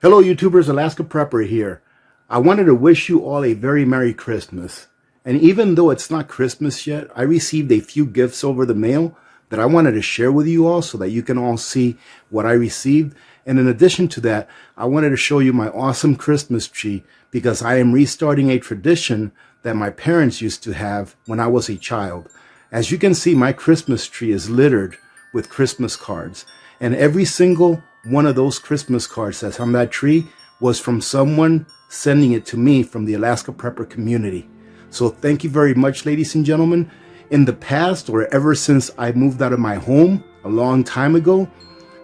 Hello YouTubers, Alaska Prepper here. I wanted to wish you all a very Merry Christmas. And even though it's not Christmas yet, I received a few gifts over the mail that I wanted to share with you all so that you can all see what I received. And in addition to that, I wanted to show you my awesome Christmas tree because I am restarting a tradition that my parents used to have when I was a child. As you can see, my Christmas tree is littered with Christmas cards. And every single one of those Christmas cards that's on that tree was from someone sending it to me from the Alaska Prepper community. So thank you very much, ladies and gentlemen. In the past, or ever since I moved out of my home a long time ago,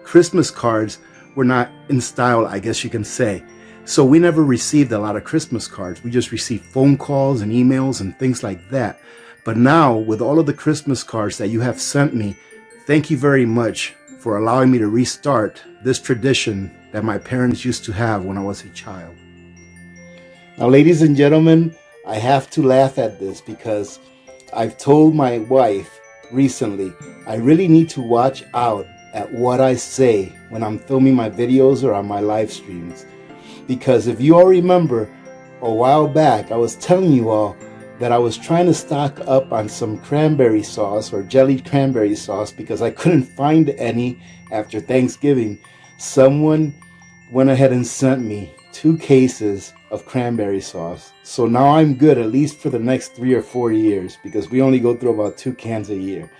Christmas cards were not in style, I guess you can say. So we never received a lot of Christmas cards. We just received phone calls and emails and things like that. But now, with all of the Christmas cards that you have sent me, thank you very much for allowing me to restart this tradition that my parents used to have when I was a child. Now, ladies and gentlemen, I have to laugh at this because I've told my wife recently, I really need to watch out at what I say when I'm filming my videos or on my live streams. Because if you all remember, a while back, I was telling you all that I was trying to stock up on some cranberry sauce or jellied cranberry sauce because I couldn't find any after Thanksgiving. Someone went ahead and sent me 2 cases of cranberry sauce. So now I'm good at least for the next 3 or 4 years because we only go through about 2 cans a year.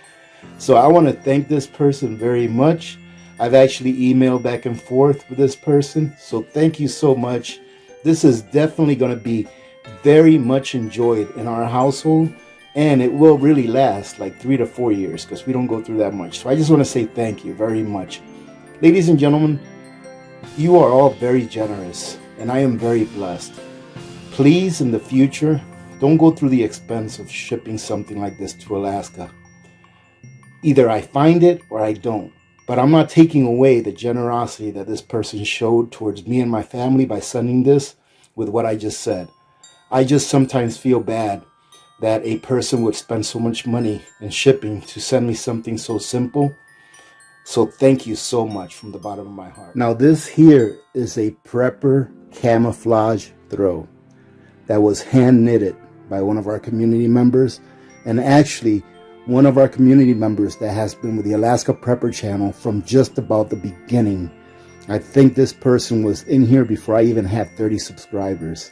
So I want to thank this person very much. I've actually emailed back and forth with this person. So thank you so much. This is definitely going to be very much enjoyed in our household, and it will really last like 3 to 4 years because we don't go through that much. So I just want to say thank you very much. Ladies and gentlemen, you are all very generous and I am very blessed. Please, in the future, don't go through the expense of shipping something like this to Alaska. Either I find it or I don't. But I'm not taking away the generosity that this person showed towards me and my family by sending this with what I just said. I just sometimes feel bad that a person would spend so much money in shipping to send me something so simple. So thank you so much from the bottom of my heart. Now this here is a prepper camouflage throw that was hand knitted by one of our community members, and actually one of our community members that has been with the Alaska Prepper channel from just about the beginning. I think this person was in here before I even had 30 subscribers.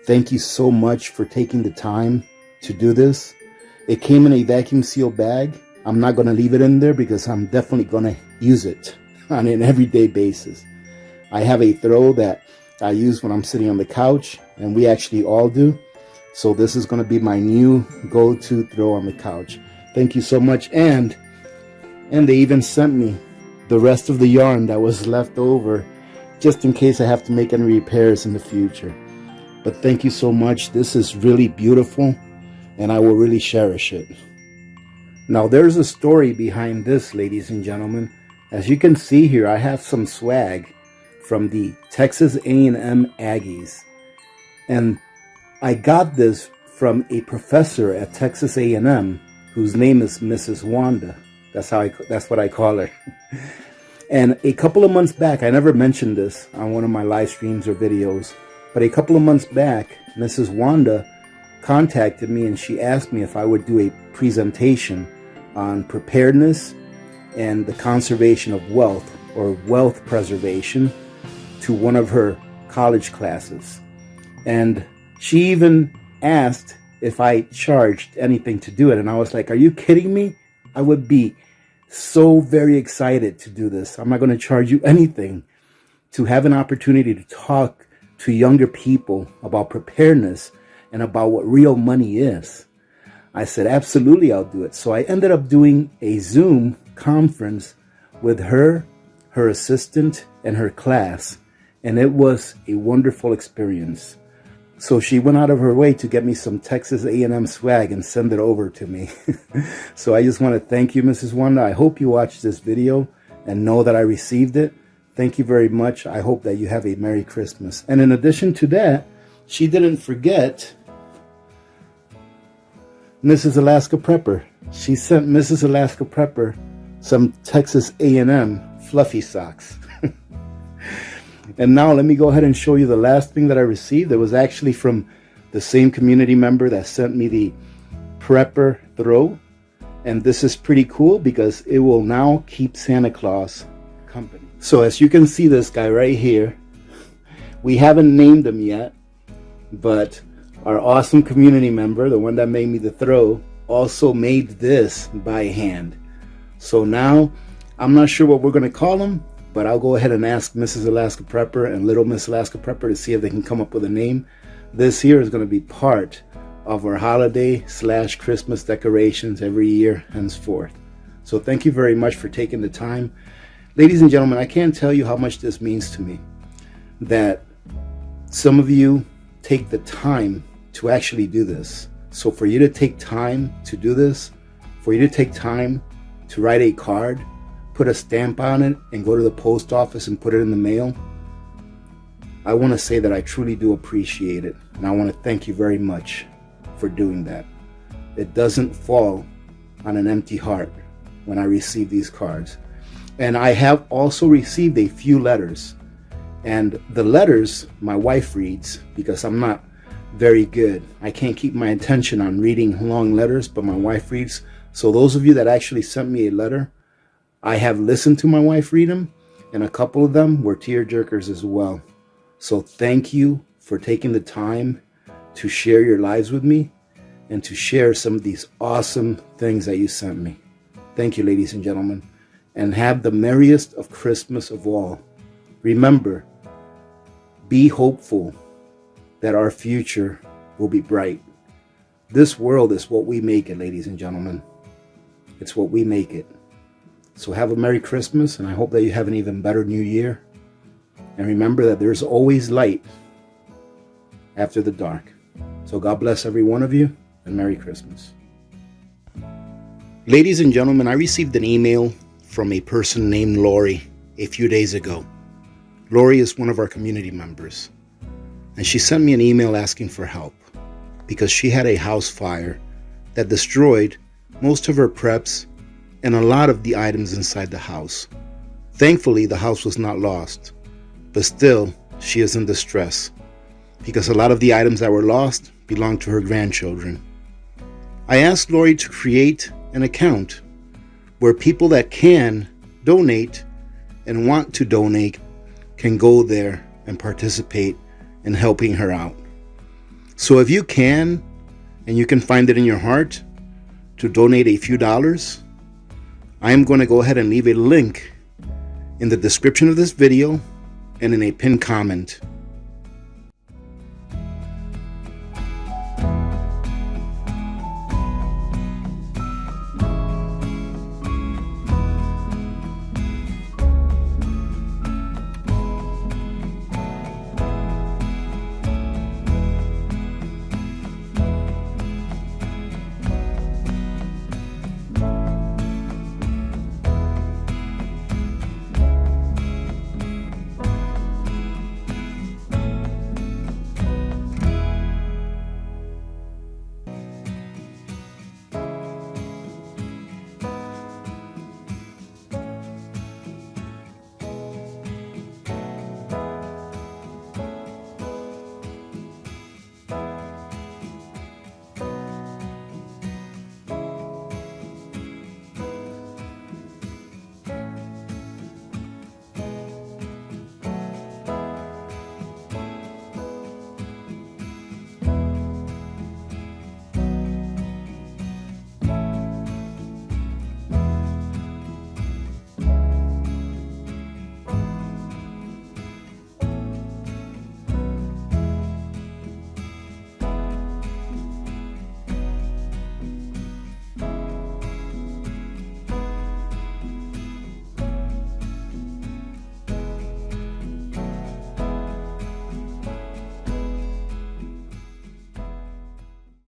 Thank you so much for taking the time to do this. It came in a vacuum seal bag. I'm not going to leave it in there because I'm definitely going to use it on an everyday basis. I have a throw that I use when I'm sitting on the couch, and we actually all do. So this is going to be my new go-to throw on the couch. Thank you so much. And they even sent me the rest of the yarn that was left over just in case I have to make any repairs in the future. But thank you so much. This is really beautiful and I will really cherish it. Now there's a story behind this, ladies and gentlemen. As you can see here, I have some swag from the Texas A&M Aggies. And I got this from a professor at Texas A&M whose name is Mrs. Wanda. That's what I call her. And a couple of months back, I never mentioned this on one of my live streams or videos, but a couple of months back, Mrs. Wanda contacted me and she asked me if I would do a presentation on preparedness and the conservation of wealth or wealth preservation to one of her college classes. And she even asked if I charged anything to do it. And I was like, are you kidding me? I would be so very excited to do this. I'm not going to charge you anything to have an opportunity to talk to younger people about preparedness and about what real money is. I said, absolutely, I'll do it. So I ended up doing a Zoom conference with her assistant, and her class. And it was a wonderful experience. So she went out of her way to get me some Texas A&M swag and send it over to me. So I just want to thank you, Mrs. Wanda. I hope you watched this video and know that I received it. Thank you very much. I hope that you have a Merry Christmas. And in addition to that, she didn't forget Mrs. Alaska Prepper. She sent Mrs. Alaska Prepper some Texas A&M fluffy socks. And now let me go ahead and show you the last thing that I received. It was actually from the same community member that sent me the Prepper throw. And this is pretty cool because it will now keep Santa Claus company. So as you can see, this guy right here, we haven't named him yet, but our awesome community member, the one that made me the throw, also made this by hand. So now I'm not sure what we're going to call him, but I'll go ahead and ask Mrs. Alaska Prepper and Little Miss Alaska Prepper to see if they can come up with a name. This here is going to be part of our holiday / Christmas decorations every year henceforth. So thank you very much for taking the time. Ladies and gentlemen, I can't tell you how much this means to me that some of you take the time to actually do this. So for you to take time to do this, for you to take time to write a card, put a stamp on it, and go to the post office and put it in the mail, I want to say that I truly do appreciate it. And I want to thank you very much for doing that. It doesn't fall on an empty heart when I receive these cards. And I have also received a few letters. And the letters my wife reads because I'm not very good. I can't keep my attention on reading long letters, but my wife reads. So those of you that actually sent me a letter, I have listened to my wife read them, and a couple of them were tear jerkers as well. So thank you for taking the time to share your lives with me and to share some of these awesome things that you sent me. Thank you, ladies and gentlemen, and have the merriest of Christmas of all. Remember, be hopeful that our future will be bright. This world is what we make it, ladies and gentlemen. It's what we make it. So have a Merry Christmas, and I hope that you have an even better New Year. And remember that there's always light after the dark. So God bless every one of you, and Merry Christmas. Ladies and gentlemen, I received an email from a person named Lori a few days ago. Lori is one of our community members, and she sent me an email asking for help because she had a house fire that destroyed most of her preps and a lot of the items inside the house. Thankfully, the house was not lost, but still, she is in distress because a lot of the items that were lost belong to her grandchildren. I asked Lori to create an account where people that can donate and want to donate can go there and participate in helping her out. So if you can, and you can find it in your heart to donate a few dollars, I am going to go ahead and leave a link in the description of this video and in a pinned comment.